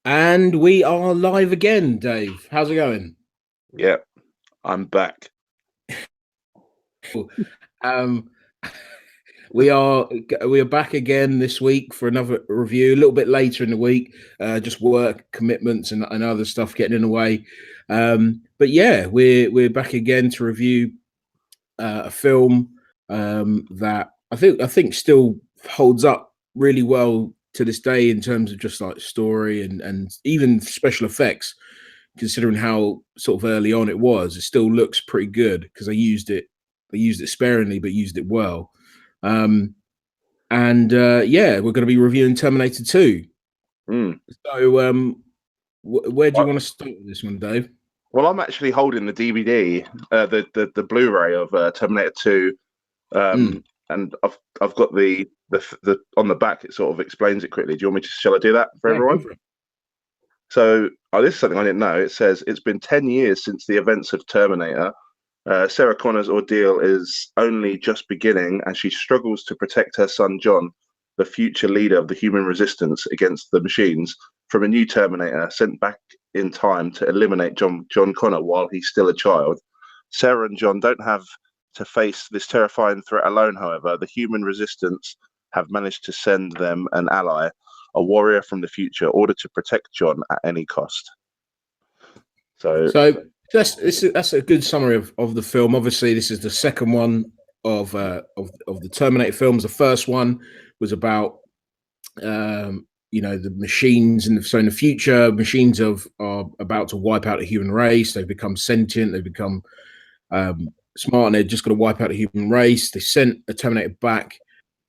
And we are live again, Dave. How's it going? Yeah, I'm back. Um, we are back again this week for another review. A little bit later in the week, just work commitments and other stuff getting in the way. But yeah, we're back again to review a film that I think still holds up really well to this day in terms of just like story and even special effects. Considering how sort of early on it was, it still looks pretty good because I used it. I used it sparingly, but used it well. And yeah, we're going to be reviewing Terminator 2. Mm. So, where do you want to start with this one, Dave? Well, I'm actually holding the DVD, the Blu-ray of Terminator 2, and I've got the on the back. It sort of explains it quickly. Do you want me to? Shall I do that for Yeah, go everyone? for it. So, this is something I didn't know. It says it's been 10 years since the events of Terminator. Sarah Connor's ordeal is only just beginning as she struggles to protect her son John, the future leader of the human resistance against the machines, from a new Terminator sent back in time to eliminate John Connor while he's still a child. Sarah and John don't have to face this terrifying threat alone, however. The human resistance have managed to send them an ally, a warrior from the future, ordered to protect John at any cost. So that's a good summary of the film. Obviously, this is the second one of the Terminator films. The first one was about the machines, and so in the future, machines are about to wipe out the human race. They've become sentient. They've become smart, and they're just going to wipe out the human race. They sent a Terminator back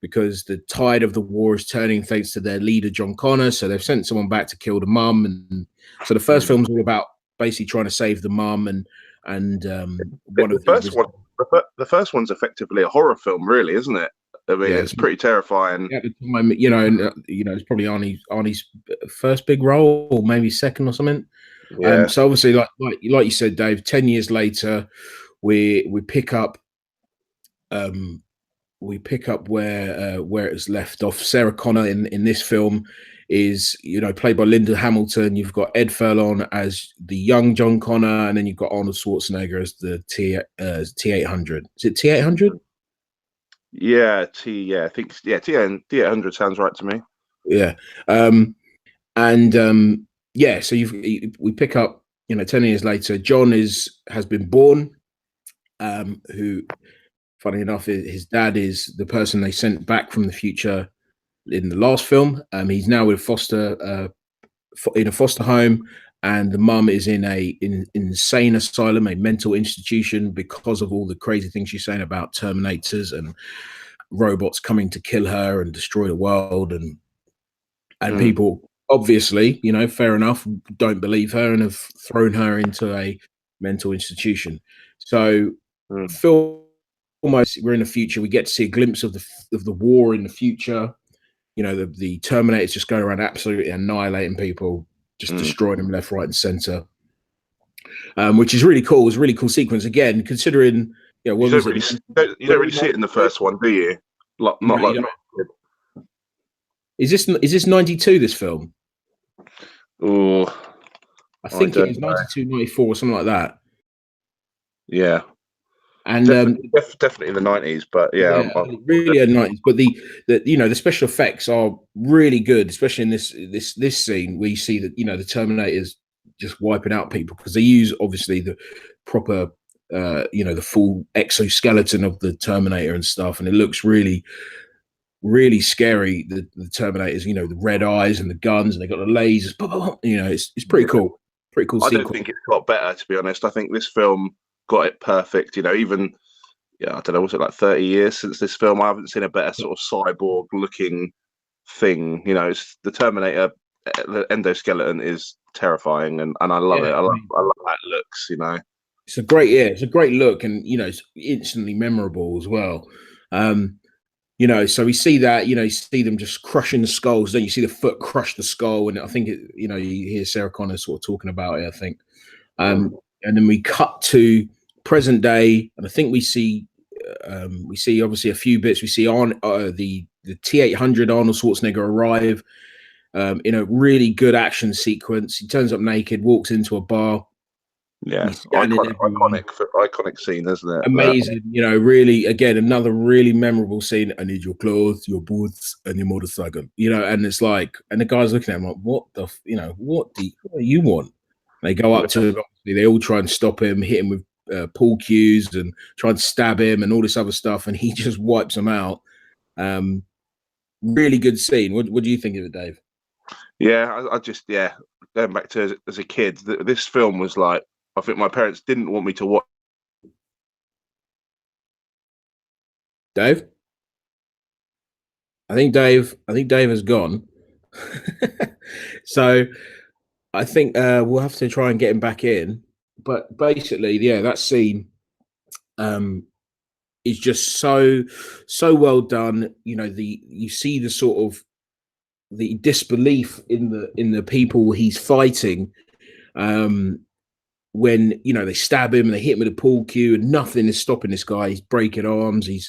because the tide of the war is turning thanks to their leader John Connor. So they've sent someone back to kill the mum, and so the first film's all about basically trying to save the mum and one of the first one's effectively a horror film, really, isn't it? I mean, it's pretty terrifying. At the time, it's probably Arnie's first big role, or maybe second or something. Yeah. So obviously, like you said, Dave, 10 years later, we pick up where it's left off. Sarah Connor in this film is played by Linda Hamilton. You've got Ed Furlong as the young John Connor, and then you've got Arnold Schwarzenegger as the T800. Is it T800? Yeah, I think T800 sounds right to me. Yeah, so we pick up 10 years later. John has been born, who, funny enough, his dad is the person they sent back from the future in the last film. He's now with in a foster home, and the mum is in an insane asylum, a mental institution, because of all the crazy things she's saying about Terminators and robots coming to kill her and destroy the world, and people obviously, fair enough, don't believe her and have thrown her into a mental institution. So film, almost, we're in the future. We get to see a glimpse of the war in the future. The Terminators just going around absolutely annihilating people, just destroying them left, right, and center, which is really cool. It's a really cool sequence. Again, considering you don't really see it in the first one, do you? Is this 92? This film? Oh, I think it was 92, 94, or something like that. Yeah. And definitely in the 90s, but really in the 90s. But the special effects are really good, especially in this scene. We see that the Terminators just wiping out people, because they use obviously the proper the full exoskeleton of the Terminator and stuff, and it looks really, really scary. The Terminators, the red eyes and the guns, and they got the lasers. It's pretty cool. Pretty cool. I don't think it's got better, to be honest. I think this film got it perfect. Even I don't know, was it like 30 years since this film? I haven't seen a better sort of cyborg looking thing. It's the Terminator. The endoskeleton is terrifying, and I love it. I love how it looks. It's a great look, and it's instantly memorable as well. So we see that, you see them just crushing the skulls. Then you see the foot crush the skull, and I think you hear Sarah Connor sort of talking about it, I think. And then we cut to present day, and I think we see obviously a few bits. We see on the T800 Arnold Schwarzenegger arrive. in a really good action sequence. He turns up naked, walks into a bar. Yeah, He's scanning everyone. iconic scene, isn't it? Amazing, really, again, another really memorable scene. I need your clothes, your boots, and your motorcycle. And it's like, and the guy's looking at him like, what what do you want? They go up to him, they all try and stop him, hit him with pool cues and try and stab him and all this other stuff, and he just wipes them out. Really good scene. What do you think of it, Dave? Yeah, I just going back to as a kid, this film was like, I think my parents didn't want me to watch. Dave? I think Dave has gone. So I think we'll have to try and get him back in. But basically, yeah, that scene is just so well done. You see the sort of the disbelief in the people he's fighting. When they stab him and they hit him with a pool cue and nothing is stopping this guy. He's breaking arms. He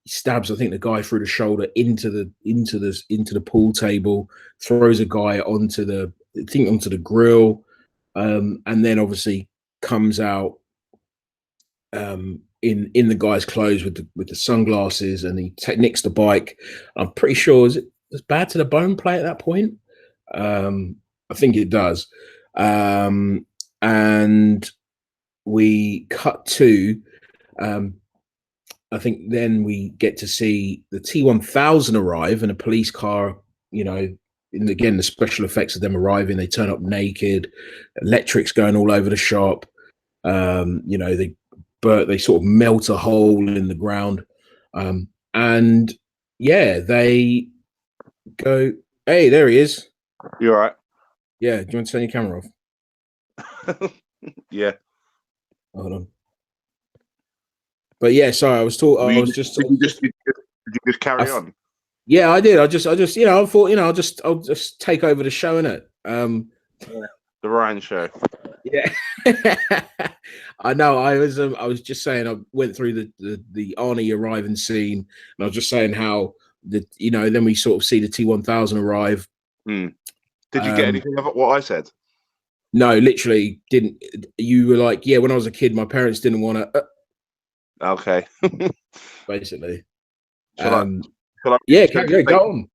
stabs, I think, the guy through the shoulder into the pool table, throws a guy onto the grill, and then obviously comes out in the guy's clothes with the sunglasses, and he nicks the bike. I'm pretty sure it's Bad to the Bone play at that point. I think it does. And we cut to, I think then we get to see the T-1000 arrive in a police car, and again, the special effects of them arriving, they turn up naked, electrics going all over the shop. They sort of melt a hole in the ground. And yeah, they go, hey, there he is. You all right? Yeah, do you want to turn your camera off? Yeah. Hold on. But yeah, sorry, I was talking. I was just. Did you just carry on? Yeah, I did. I just, I thought, I'll just take over the show, innit? The Ryan Show. Yeah, I know. I was just saying. I went through the Arnie arriving scene, and I was just saying how then we sort of see the T-1000 arrive. Did you get anything of what I said? No, literally didn't. You were like, yeah, when I was a kid, my parents didn't want to. Okay. Basically. Shall I yeah, go on.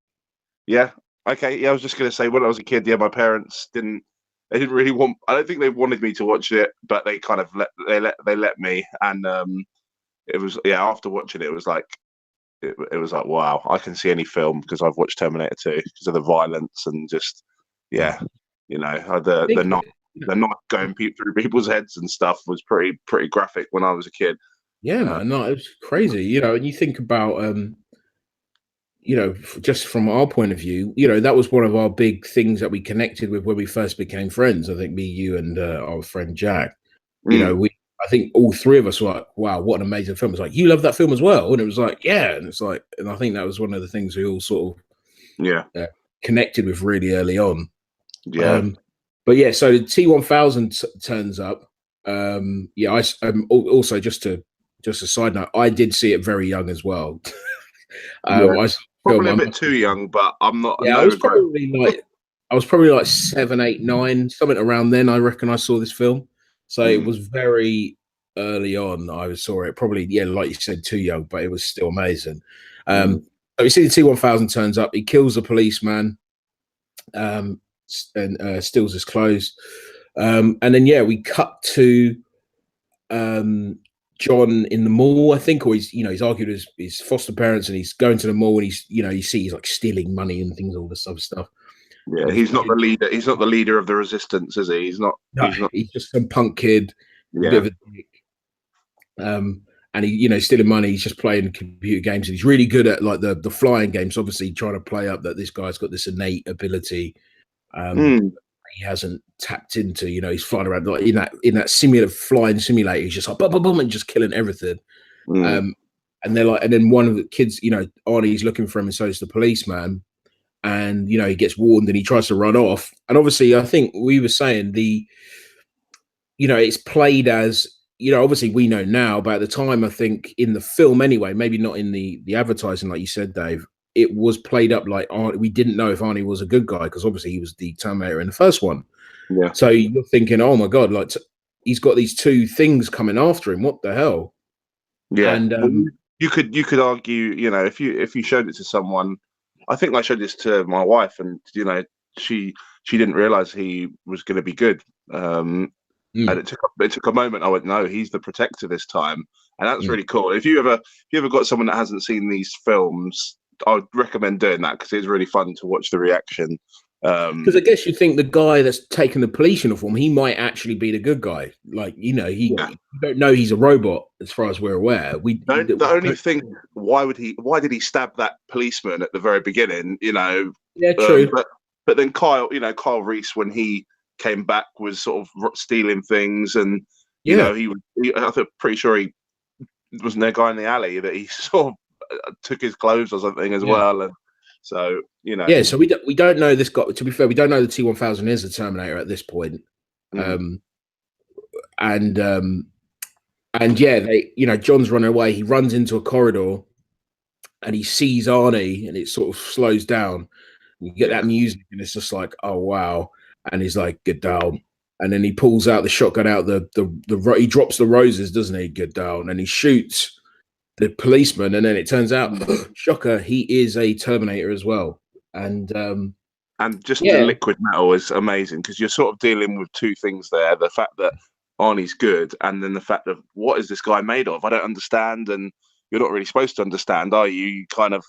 Yeah. Okay. Yeah, I was just going to say, when I was a kid, yeah, my parents didn't really want. I don't think they wanted me to watch it, but they kind of let me, and it was after watching it, it was like. It was like, wow, I can see any film because I've watched Terminator 2 because of the violence and just, the knife going through people's heads and stuff was pretty graphic when I was a kid. Yeah, man, no, it was crazy. And you think about, just from our point of view, that was one of our big things that we connected with when we first became friends. I think me, you, and our friend Jack. I think all three of us were like, wow, what an amazing film. It's like, you love that film as well. And it was like, yeah. And it's like, and I think that was one of the things we all sort of connected with really early on. Yeah. But yeah, so the T-1000 turns up. Also just a side note, I did see it very young as well. Probably a bit too young, but I'm not. Yeah, I was probably like 7, 8, 9, something around then. I reckon I saw this film. So it was very early on. I saw it probably, like you said, too young, but it was still amazing. So we see the T-1000 turns up. He kills the policeman and steals his clothes. And then, we cut to John in the mall, I think, or he's argued with his foster parents, and he's going to the mall, and you see he's like stealing money and things, all this other stuff. Yeah, he's not the leader. He's not the leader of the resistance, is he? He's not. He's just some punk kid, a bit of a dick. And he, stealing money. He's just playing computer games, and he's really good at like the flying games. Obviously, trying to play up that this guy's got this innate ability he hasn't tapped into. He's flying around like in that flying simulator. He's just like boom, boom, boom, and just killing everything. And they're like, and then one of the kids, Arnie's looking for him, and so is the policeman. And he gets warned and he tries to run off. And obviously, I think we were saying it's played as, obviously we know now, but at the time, I think in the film anyway, maybe not in the advertising, like you said, Dave, it was played up like we didn't know if Arnie was a good guy because obviously he was the Terminator in the first one. Yeah. So you're thinking, oh my god, like he's got these two things coming after him. What the hell? Yeah. And Well, you could argue, if you showed it to someone, I think I showed this to my wife, and she didn't realize he was going to be good. And it took a moment. I went, no, he's the protector this time, and that's really cool. If you ever got someone that hasn't seen these films, I'd recommend doing that because it's really fun to watch the reaction. because I guess you think the guy that's taken the police uniform, he might actually be the good guy. Like, you Yeah. don't know he's a robot as far as we're aware. The only thing, why did he stab that policeman at the very beginning? Yeah, true. But then Kyle Reese, when he came back, was sort of stealing things, and Yeah. I'm pretty sure he wasn't there a guy in the alley that he sort of took his clothes or something as well, and so Yeah, so we don't know this guy. To be fair, we don't know the T-1000 is a Terminator at this point. And yeah, John's running away. He runs into a corridor, and he sees Arnie, and it sort of slows down. You get that music, and it's just like, oh wow! And he's like, "Get down!" And then he pulls out the shotgun out he drops the roses, doesn't he? Get down, and he shoots the policeman, and then it turns out, shocker, he is a Terminator as well. And just the liquid metal is amazing because you're sort of dealing with two things there: the fact that Arnie's good, and then the fact of what is this guy made of? I don't understand, and you're not really supposed to understand, are you? You kind of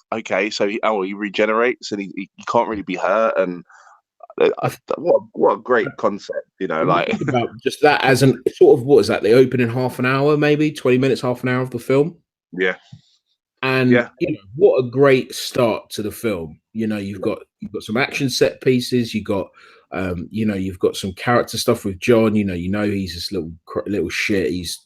so he regenerates, and he can't really be hurt, and what a great concept, like think about just that as an sort of, what is that? The opening half an hour, maybe 20 minutes, half an hour of the film. Yeah. And what a great start to the film. You've got some action set pieces. You've got you've got some character stuff with John. He's this little shit. He's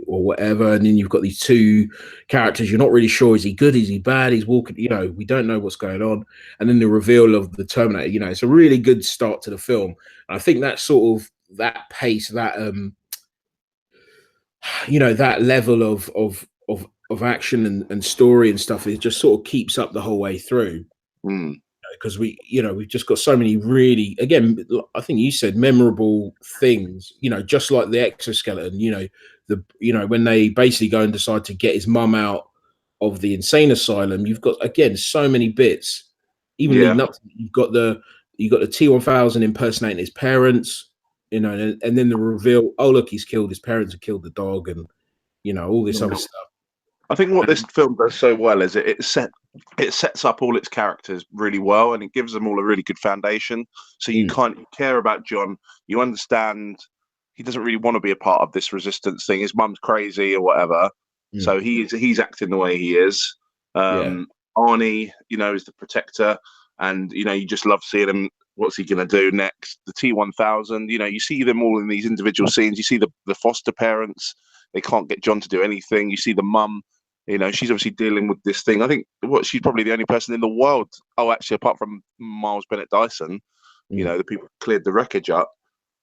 or whatever. And then you've got these two characters. You're not really sure, is he good? Is he bad? He's walking. We don't know what's going on. And then the reveal of the Terminator. It's a really good start to the film. And I think that sort of that pace, that that level of action and story and stuff, it just sort of keeps up the whole way through. Because we've just got so many really, again, I think you said memorable things, just like the exoskeleton, when they basically go and decide to get his mum out of the insane asylum, you've got, again, so many bits, even leading up to, you've got the T-1000 impersonating his parents, and then the reveal, oh look, he's killed his parents and killed the dog, and all this other stuff. I think what this film does so well is it sets up all its characters really well, and it gives them all a really good foundation. So you care about John. You understand he doesn't really want to be a part of this resistance thing. His mum's crazy or whatever. So he's acting the way he is. Arnie, is the protector, and you just love seeing him. What's he going to do next? The T-1000, you see them all in these individual scenes. You see the foster parents. They can't get John to do anything. You see the mum, she's obviously dealing with this thing. I think she's probably the only person in the world. Oh, actually, apart from Miles Bennett Dyson, the people cleared the wreckage up.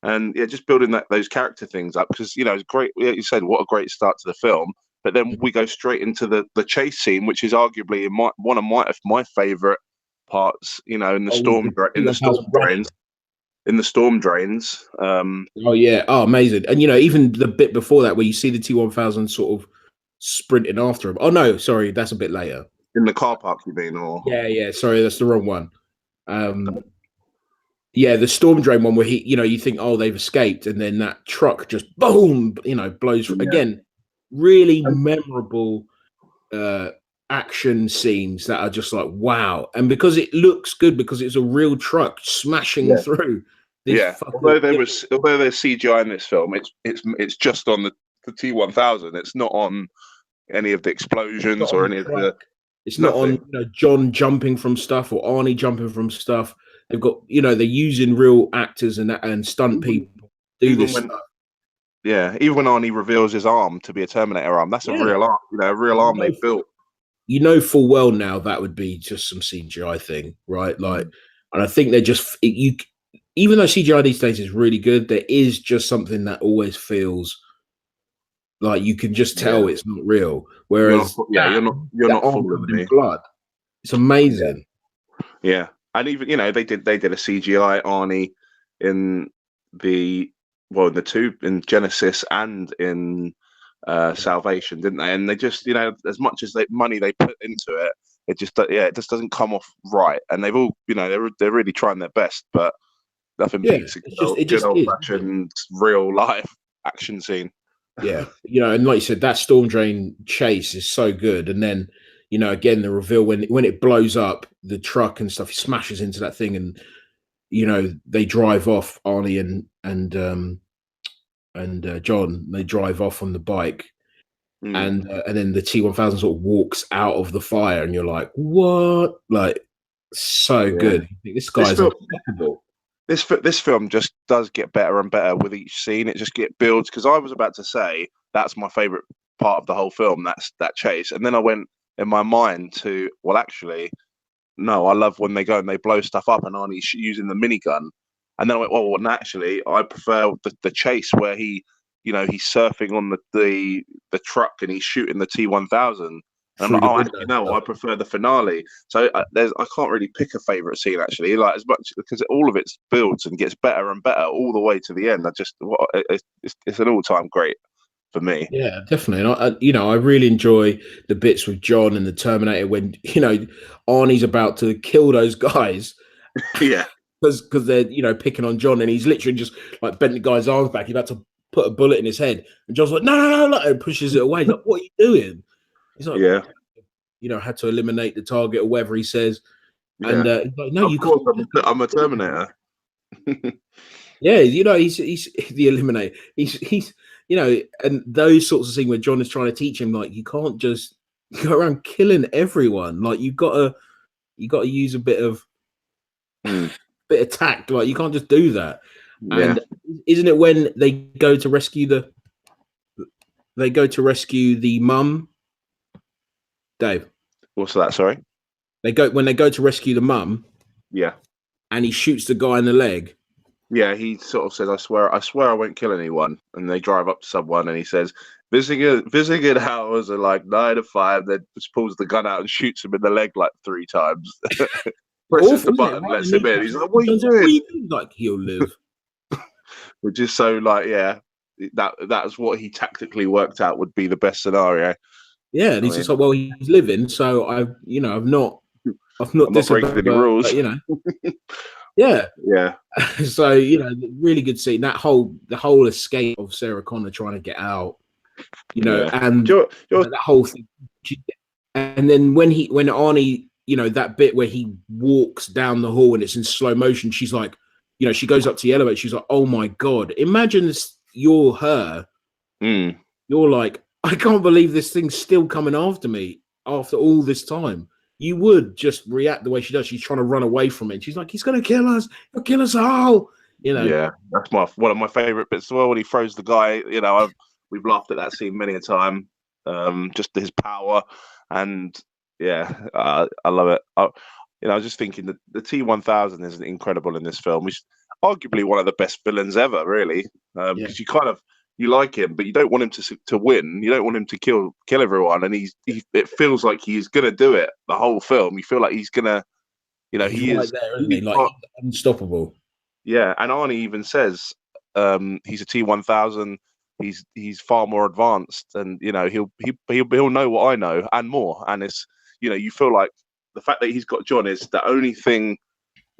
And just building those character things up because, it's great. You said what a great start to the film. But then we go straight into the chase scene, which is arguably one of my favorite parts, in the storm drains. In the storm drains. Amazing. And even the bit before that where you see the T-1000 sort of sprinting after him. Oh no, sorry, that's a bit later. In the car park, you mean? Or sorry, that's the wrong one. The storm drain one where he, you think, oh, they've escaped, and then that truck just boom, blows again. Really memorable action scenes that are just like wow, and because it looks good because it's a real truck smashing through. Although there's CGI in this film, it's just on the T-1000. It's not on any of the explosions or any of the. It's not on John jumping from stuff or Arnie jumping from stuff. They've got they're using real actors and stunt people do this stuff. Yeah, even when Arnie reveals his arm to be a Terminator arm, that's a real arm. A real arm they built. Full well now that would be just some CGI thing, right? Like, and I think they're just even though CGI these days is really good, there is just something that always feels like you can just tell it's not real. Whereas you're not fooling me. Blood, It's amazing. Yeah, and even they did a CGI Arnie in the in the two in Genesis and in Salvation, didn't they? And they just as much as money they put into it, it just doesn't come off right. And they've all they're really trying their best, but nothing Yeah, beats a it good just old is. fashioned real life action scene. Yeah, and like you said, that storm drain chase is so good. And then, again, the reveal when it blows up the truck and stuff, he smashes into that thing, and they drive off. Arnie and John, they drive off on the bike, and then the T-1000 sort of walks out of the fire, and you're like, what? Like, so good. This guy's unstoppable. This film just does get better and better with each scene. It just builds, because I was about to say that's my favorite part of the whole film. That's that chase, and then I went in my mind to, well, actually, no, I love when they go and they blow stuff up and Arnie's using the minigun, and then I went, well, naturally, I prefer the chase where he's surfing on the truck and he's shooting the T-1000. And I'm Through like, the oh, window actually, and no, I stuff. prefer the finale. So I can't really pick a favorite scene, actually, like, as much, because all of it builds and gets better and better all the way to the end. It's an all-time great for me. Yeah, definitely. And I really enjoy the bits with John and the Terminator when Arnie's about to kill those guys Yeah, because they're picking on John, and he's literally just like bent the guy's arms back. He's about to put a bullet in his head, and John's like, no, and pushes it away. He's like, what are you doing? He's like, yeah, had to eliminate the target or whatever he says, and yeah. he's like, no, Of you course, can't. I'm a Terminator. Yeah, he's the eliminator. He's and those sorts of things where John is trying to teach him, like, you can't just go around killing everyone. Like, you gotta use a bit of tact. Like, you can't just do that. Yeah. And isn't it when they go to rescue the mum, Dave? What's that? Sorry. When they go to rescue the mum, Yeah. and he shoots the guy in the leg. Yeah, he sort of says, I swear I won't kill anyone." And they drive up to someone, and he says, visiting hours are like 9 to 5." Then just pulls the gun out and shoots him in the leg like 3 times. Presses the Awful, isn't it? button, Right? lets And him in. He's like, "What are you doing?" Like, he'll live. Which is so, like, yeah, that's what he tactically worked out would be the best scenario. Yeah, and he's just like, well, he's living, so I've not I'm not breaking any rules. Yeah. Yeah. So, really good scene. The whole escape of Sarah Connor trying to get out, Yeah. and that whole thing. And then when Arnie, that bit where he walks down the hall and it's in slow motion, she's like, she goes up to the elevator. She's like, oh my God, imagine this, you're her. You're like, I can't believe this thing's still coming after me after all this time. You would just react the way she does. She's trying to run away from it. She's like, he's going to kill us. He'll kill us all. Yeah, that's one of my favorite bits as well, when he throws the guy. We've laughed at that scene many a time. Just his power, and yeah, I love it. I was just thinking that the T-1000 is incredible in this film. He's arguably one of the best villains ever, really, because you like him, but you don't want him to win. You don't want him to kill everyone, and it feels like he's gonna do it the whole film. You feel like he's gonna, he's he right is there, isn't he? Like, he's unstoppable. Yeah, and Arnie even says he's a T-1000. He's far more advanced, and he'll know what I know and more. And it's you feel like the fact that he's got John is the only thing.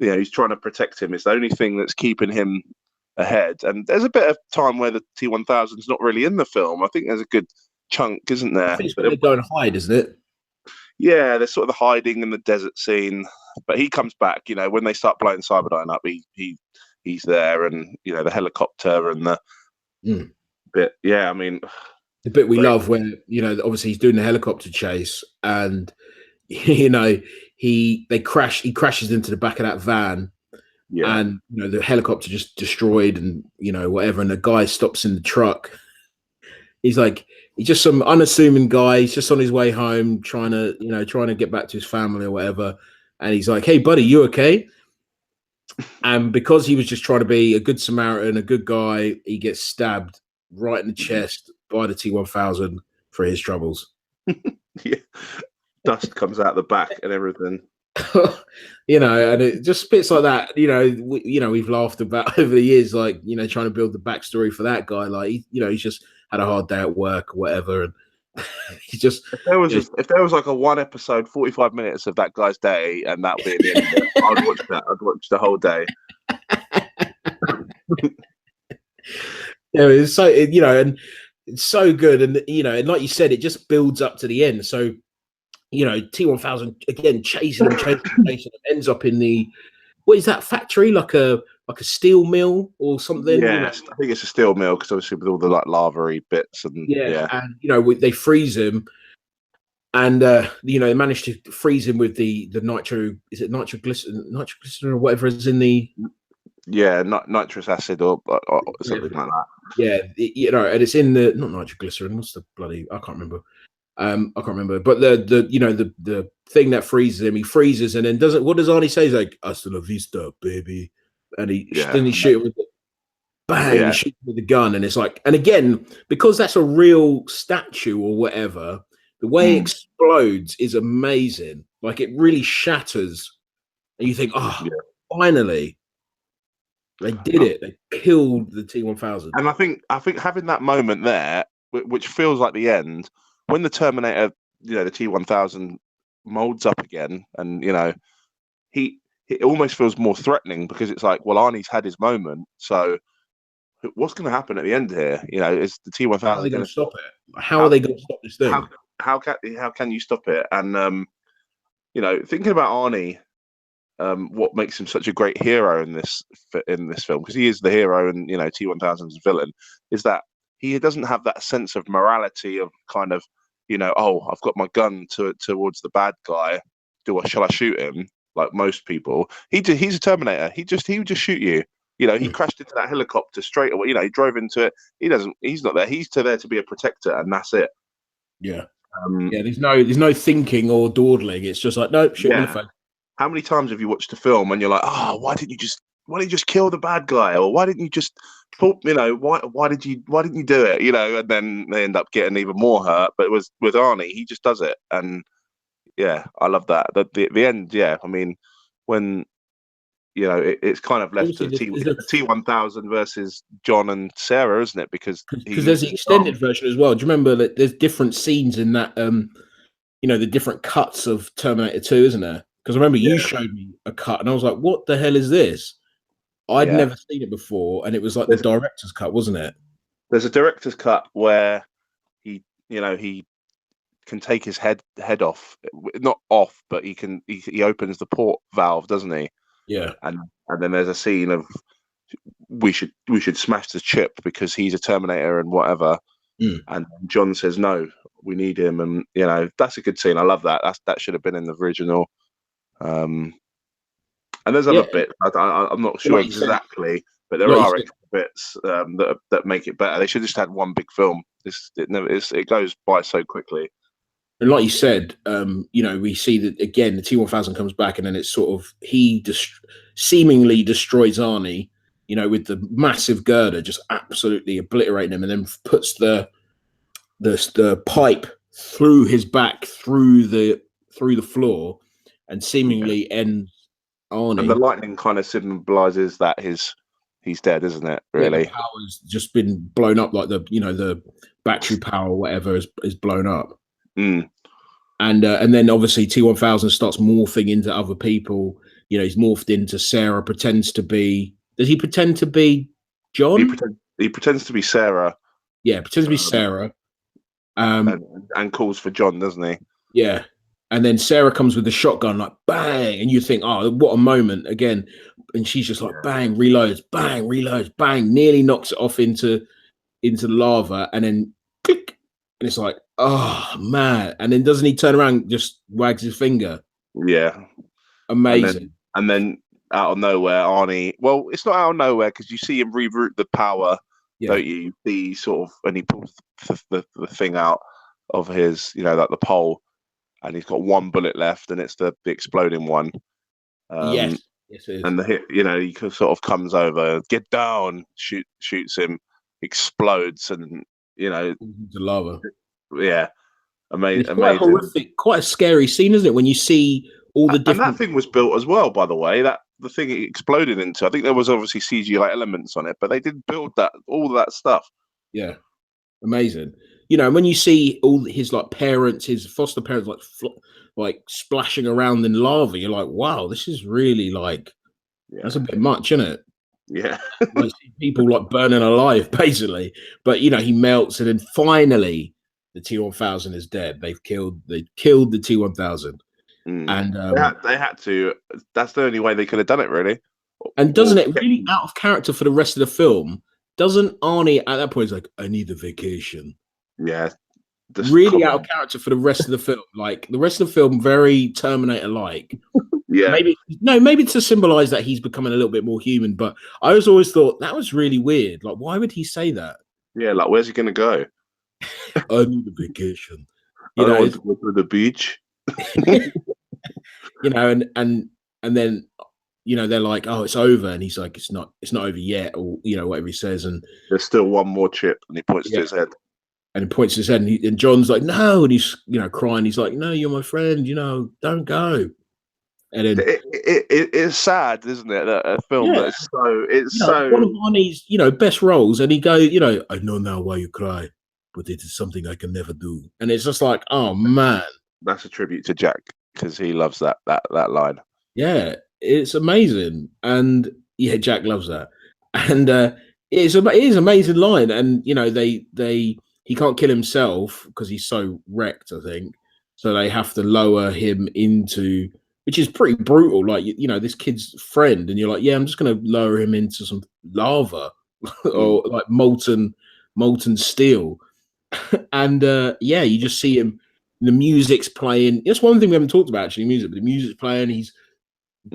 He's trying to protect him. It's the only thing that's keeping him ahead. And there's a bit of time where the T-1000 is not really in the film. I think there's a good chunk, isn't there? I think it's when they go and hide, isn't it? Yeah, they're sort of hiding in the desert scene, but he comes back. When they start blowing Cyberdyne up, he's there, and the helicopter and the bit. Yeah, I mean, the bit we love when obviously he's doing the helicopter chase, and he crashes into the back of that van, and the helicopter just destroyed, and whatever, and the guy stops in the truck. He's just some unassuming guy. He's just on his way home, trying to get back to his family or whatever. And he's like, "Hey, buddy, you okay?" And because he was just trying to be a good Samaritan, a good guy, he gets stabbed right in the chest by the T-1000 for his troubles. Yeah, dust comes out the back and everything. And it just bits like that. We've laughed about over the years, like trying to build the backstory for that guy. Like he's just had a hard day at work or whatever, and he just If there was like a one episode, 45 minutes of that guy's day, and that being the end of it, I'd watch that. I'd watch the whole day. It's so and it's so good, and and like you said, it just builds up to the end. So T-1000 again chasing him, ends up in the what is that factory, like a steel mill or something? Yes, I think it's a steel mill because obviously with all the like lava-y bits and and they freeze him. And they managed to freeze him with the nitro. Is it nitroglycerin or whatever is in the nitrous acid or something like that. Yeah, and it's in the not nitroglycerin. What's the bloody? I can't remember. But the thing that freezes him, he freezes, and then doesn't. What does Arnie say? He's like, "Hasta la vista, baby," and he shoot with bang, he shoots with the gun, and it's like, and again, because that's a real statue or whatever. The way it explodes is amazing. Like it really shatters, and you think, finally, they did it. They killed the T-1000. And I think having that moment there, which feels like the end, when the Terminator, the T-1000 molds up again, and it almost feels more threatening because it's like, well, Arnie's had his moment, so what's going to happen at the end here? Is the T-1000 how are they going to stop it? How are they going to stop this thing? How can you stop it? And thinking about Arnie, what makes him such a great hero in this film, because he is the hero and T-1000's villain, is that he doesn't have that sense of morality of kind of I've got my gun towards the bad guy. Shall I shoot him? Like most people, he's a Terminator. He would just shoot you. He crashed into that helicopter straight away. He drove into it. He's not there. He's there to be a protector, and that's it. Yeah. There's no thinking or dawdling. It's just like, no, shoot in the face. How many times have you watched a film and you're like, why didn't you just kill the bad guy, or why didn't you just why didn't you do it? And then they end up getting even more hurt. But it was with Arnie, he just does it, and I love that. The end, I mean, when it's kind of left to the T-1000 versus John and Sarah, isn't it? Because there's the extended version as well. Do you remember that there's different scenes in that? The different cuts of Terminator 2, isn't there? Because I remember you showed me a cut, and I was like, "What the hell is this?" I'd never seen it before, and it was like the director's cut, wasn't it? There's a director's cut where he can take his head off, not off, but he opens the port valve, doesn't he? Yeah. And then there's a scene of we should smash the chip because he's a Terminator and whatever. And John says no, we need him, and that's a good scene. I love that. That should have been in the original. And there's other bits. I'm not sure exactly, but there are extra bits that make it better. They should have just had one big film. It goes by so quickly. And like you said, we see that again. The T-1000 comes back, and then it's sort of he seemingly destroys Arnie, with the massive girder, just absolutely obliterating him, and then puts the pipe through his back, through the floor, and seemingly ends Arnie. And the lightning kind of symbolizes that he's dead, isn't it? Really, the power's just been blown up, like the battery power or whatever is blown up. And then obviously T-1000 starts morphing into other people. He's morphed into Sarah. Pretends to be. Does he pretend to be John? He pretends to be Sarah. Yeah, pretends to be Sarah. And calls for John, doesn't he? Yeah. And then Sarah comes with the shotgun, like bang, and you think, oh, what a moment again. And she's just like bang, reloads, bang, nearly knocks it off into the lava, and then click, and it's like, oh man. And then doesn't he turn around and just wags his finger? Yeah. Amazing. And then out of nowhere, Arnie, well, it's not out of nowhere because you see him reroute the power, don't you? The sort of, and he pulls the thing out of his, like the pole. And he's got one bullet left, and it's the exploding one. Yes, it is. And the hit, he sort of comes over, get down, shoots him, explodes, and the lava. Yeah, And it's quite Amazing. horrific, quite a scary scene, isn't it? When you see all the And that different. thing was built as well, by the way. That the thing it exploded into. I think there was obviously CGI elements on it, but they did build that all of that stuff. Yeah, amazing. You know, when you see all his like parents, his foster parents, like splashing around in lava, you're like, wow, this is really like that's a Yeah, bit much, isn't it? yeah, Like see people like burning alive, basically. But you know, he melts, and then finally, the T-1000 is dead. They killed the T-1000, mm. and They had to. That's the only way they could have done it, really. doesn't Or it really out of character for the rest of the film? Doesn't Arnie at that point is like, I need a vacation. yeah, just Really out of character for the rest of the film. Like the rest of the film, very Terminator like. yeah, Maybe to symbolize that he's becoming a little bit more human. But I was always thought that was really weird. Like, why would he say that? yeah. Like, where's he gonna go? I need a vacation. I You don't know, want to go to the beach. you know, and then you know they're like, oh, it's over, and he's like, it's not over yet, or you know, whatever he says, and There's still one more chip, and he points to yeah, his head. and he points his head, and John's like, no, and he's crying. He's like, no, you're my friend. Don't go. And then It's sad, isn't it? That a film yeah, that's so it's one of so Arnie's best roles, and he goes, I know now why you cry, but it is something I can never do. And it's just like, oh man, that's a tribute to Jack because he loves that line. yeah, it's amazing, and yeah, Jack loves that, and it is amazing line, and he can't kill himself because he's so wrecked, I think, so they have to lower him into, which is pretty brutal. Like this kid's friend, and you're like, yeah, I'm just gonna lower him into some lava or like molten steel, and yeah, you just see him. The music's playing. That's one thing we haven't talked about actually. Music, but the music's playing. He's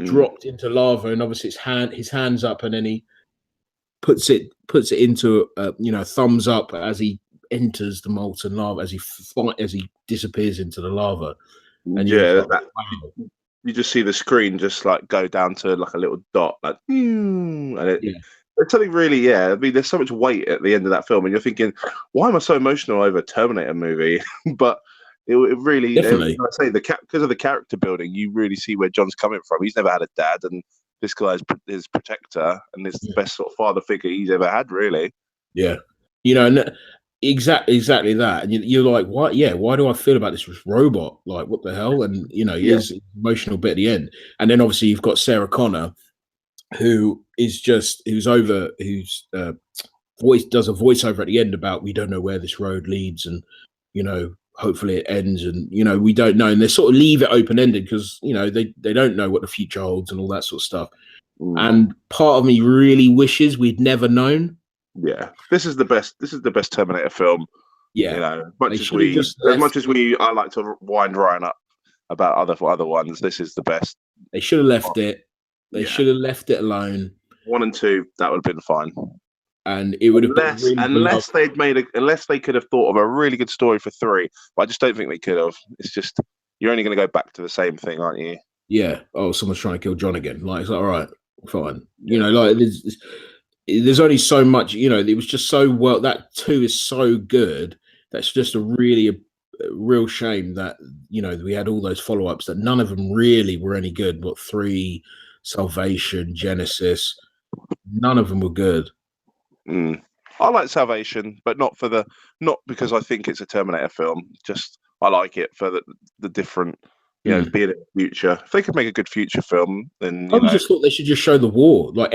dropped into lava, and obviously his hands up, and then he puts it into thumbs up as he enters the molten lava, as he disappears into the lava, and Yeah, like, wow. you just see the screen just like go down to like a little dot, like, and Yeah, it's something really, yeah. I mean, there's so much weight at the end of that film, and you're thinking, why am I so emotional over a Terminator movie? But it really, definitely. I say because of the character building, you really see where John's coming from. He's never had a dad, and this guy's his protector, and it's the best sort of father figure he's ever had, really. Yeah, and exactly that. And you're like, what? Yeah, why do I feel about this robot? Like, what the hell? And he is emotional bit at the end, and then obviously you've got Sarah Connor, who's does a voiceover at the end about, we don't know where this road leads, and hopefully it ends, and we don't know, and they sort of leave it open-ended because they don't know what the future holds and all that sort of stuff. And part of me really wishes we'd never known. Yeah, this is the best Terminator film. Yeah, much as I like to wind Ryan up about other ones, this is the best. They should have left it. They should have left it alone. 1 and 2, that would have been fine. And it would have been really unless they could have thought of a really good story for 3, but I just don't think they could have. It's just, you're only going to go back to the same thing, aren't you? Yeah. Oh, someone's trying to kill John again. Like, it's like, all right, fine. Like there's only so much. It was just so well. That 2 is so good. That's just a real shame that we had all those follow-ups that none of them really were any good. What 3, Salvation, Genesis, none of them were good. I like Salvation, but not because I think it's a Terminator film. Just I like it for the different, being in the future. If they could make a good future film, then I just thought they should just show the war, like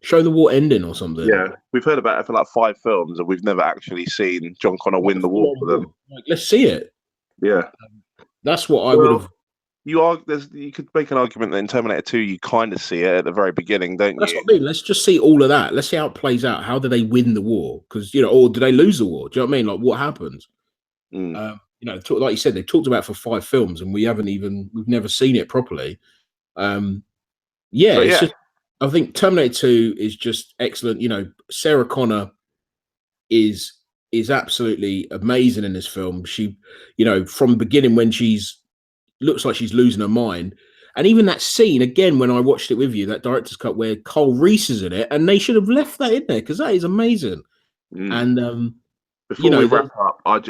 show the war ending or something. Yeah, we've heard about it for like 5 films, and we've never actually seen John Connor win the war for them. Like, let's see it. Yeah, that's what I would have. You could make an argument that in Terminator 2 you kind of see it at the very beginning, don't you? That's what I mean. Let's just see all of that. Let's see how it plays out. How do they win the war? Because or do they lose the war? Do you know what I mean? Like, what happens? Like you said, they've talked about it for 5 films, and we've never seen it properly. Just, I think Terminator 2 is just excellent. Sarah Connor is absolutely amazing in this film. She, from the beginning when looks like she's losing her mind. And even that scene, again, when I watched it with you, that director's cut where Cole Reese is in it, and they should have left that in there because that is amazing. And Before we wrap up, I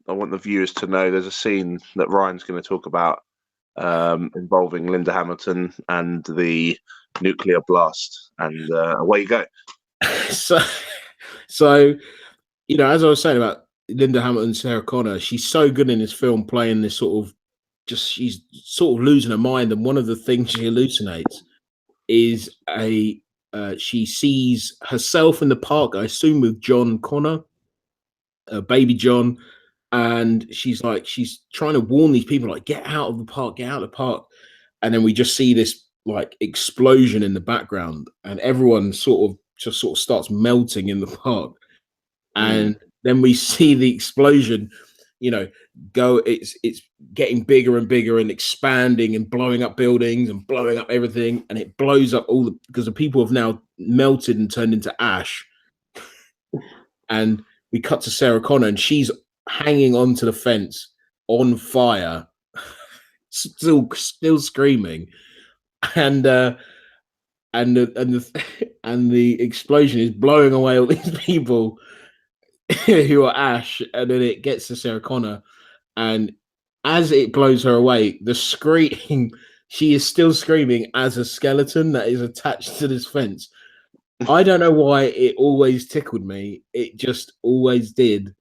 want the viewers to know there's a scene that Ryan's going to talk about involving Linda Hamilton and the nuclear blast, and away you go. So, as I was saying about Linda Hamilton, Sarah Connor, she's so good in this film playing this sort of she's sort of losing her mind. And one of the things she hallucinates is she sees herself in the park, I assume with John Connor, baby John. And she's trying to warn these people, like, get out of the park, get out of the park. And then we just see this like explosion in the background, and everyone sort of starts melting in the park. And then we see the explosion, go. It's getting bigger and bigger and expanding and blowing up buildings and blowing up everything, and it blows up because the people have now melted and turned into ash. And we cut to Sarah Connor, and she's hanging onto the fence on fire, still screaming, and the explosion is blowing away all these people who are ash. And then it gets to Sarah Connor, and as it blows her away, the scream, she is still screaming as a skeleton that is attached to this fence. I don't know why it always tickled me. It just always did.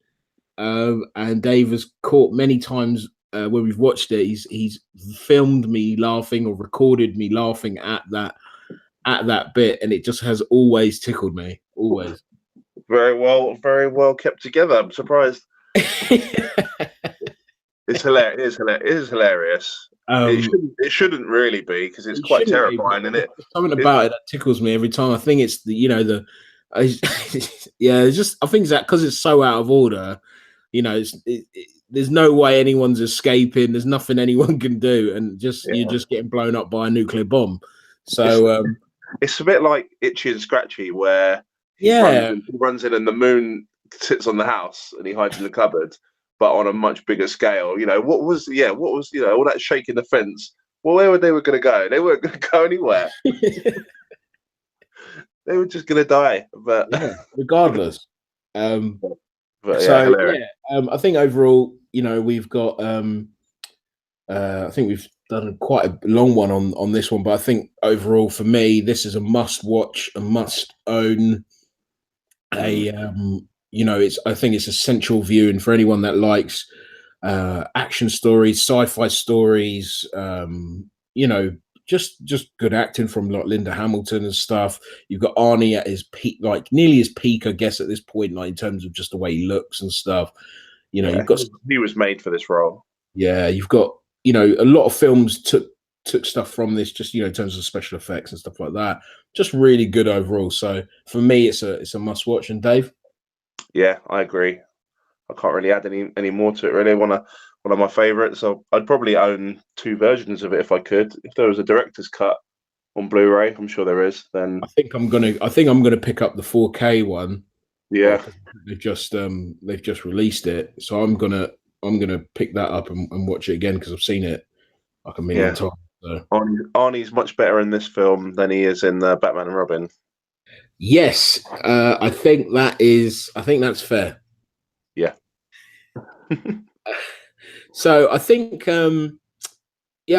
And Dave has caught many times when we've watched it. He's filmed me laughing or recorded me laughing at that bit, and it just has always tickled me. Always. Very well kept together. I'm surprised. It's hilarious. It is hilarious. It shouldn't really be, because it's quite terrifying, isn't it? Something about it that tickles me every time. I think it's it's just, I think it's that because it's so out of order. There's no way anyone's escaping. There's nothing anyone can do, and you're just getting blown up by a nuclear bomb. So it's a bit like Itchy and Scratchy, where he runs in and the moon sits on the house and he hides in the cupboard, but on a much bigger scale. What was all that shaking the fence? Well, where were they going to go? They weren't going to go anywhere. They were just going to die. But regardless. I think overall, we've got. I think we've done quite a long one on this one, but I think overall for me, this is a must watch, a must own. I think it's essential viewing for anyone that likes action stories, sci-fi stories. Just good acting from like Linda Hamilton and stuff. You've got Arnie at his peak, like nearly his peak, I guess, at this point, like in terms of just the way he looks and stuff. You've got, he was made for this role. Yeah, you've got, a lot of films took stuff from this, just in terms of special effects and stuff like that. Just really good overall. So for me, it's a must watch. And Dave? Yeah, I agree. I can't really add any more to it. Really, one of my favourites. So I'd probably own 2 versions of it if I could. If there was a director's cut on Blu-ray, I'm sure there is. Then I think I'm gonna pick up the 4K one. Yeah, they've just released it, so I'm gonna pick that up and watch it again, because I've seen it like a million times. So. Arnie's much better in this film than he is in Batman and Robin. Yes, I think that's fair. Yeah. So I think, I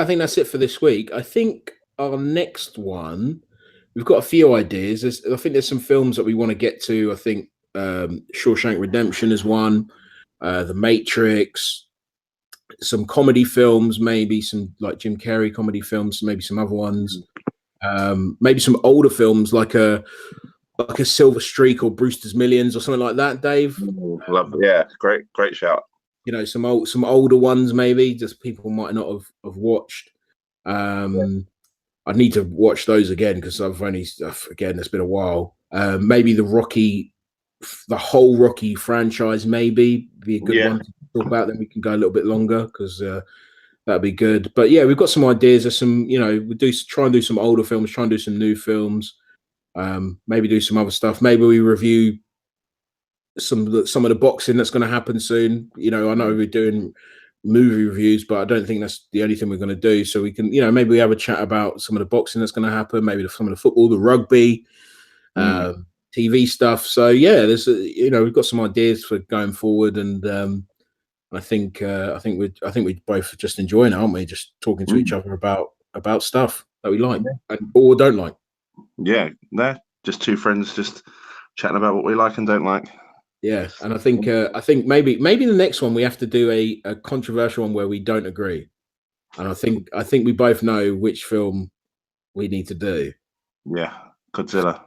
think that's it for this week. I think our next one, we've got a few ideas. I think there's some films that we want to get to. I think Shawshank Redemption is one, The Matrix, some comedy films, maybe some like Jim Carrey comedy films, maybe some other ones, maybe some older films like a Silver Streak or Brewster's Millions or something like that. Dave, love it. Yeah, great shout. Some older ones, maybe just people might not have watched. I need to watch those again, because it's been a while. Maybe the whole Rocky franchise, maybe be a good one to talk about. Then we can go a little bit longer, because that'd be good. But yeah, we've got some ideas. There's some, we try and do some older films, try and do some new films. Maybe do some other stuff. Maybe we review some of the boxing that's going to happen soon. I know we're doing movie reviews, but I don't think that's the only thing we're going to do. So we can, maybe we have a chat about some of the boxing that's going to happen, maybe some of the football, the rugby. TV stuff. So yeah, there's we've got some ideas for going forward, and I think we're both just enjoying it, aren't we? Just talking to each other about stuff that we like or don't like. Yeah, no, just two friends just chatting about what we like and don't like. Yeah, and I think maybe the next one we have to do a controversial one where we don't agree, and I think we both know which film we need to do. Yeah, Godzilla.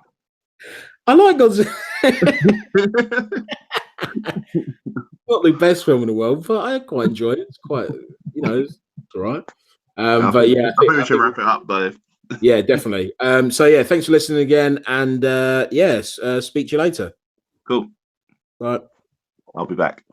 I like Godzilla. Not the best film in the world, but I quite enjoy it. It's quite, it's all right. But yeah, I think we should wrap it up, though. Yeah, definitely. So yeah, thanks for listening again, and yes, speak to you later. Cool. Right. I'll be back.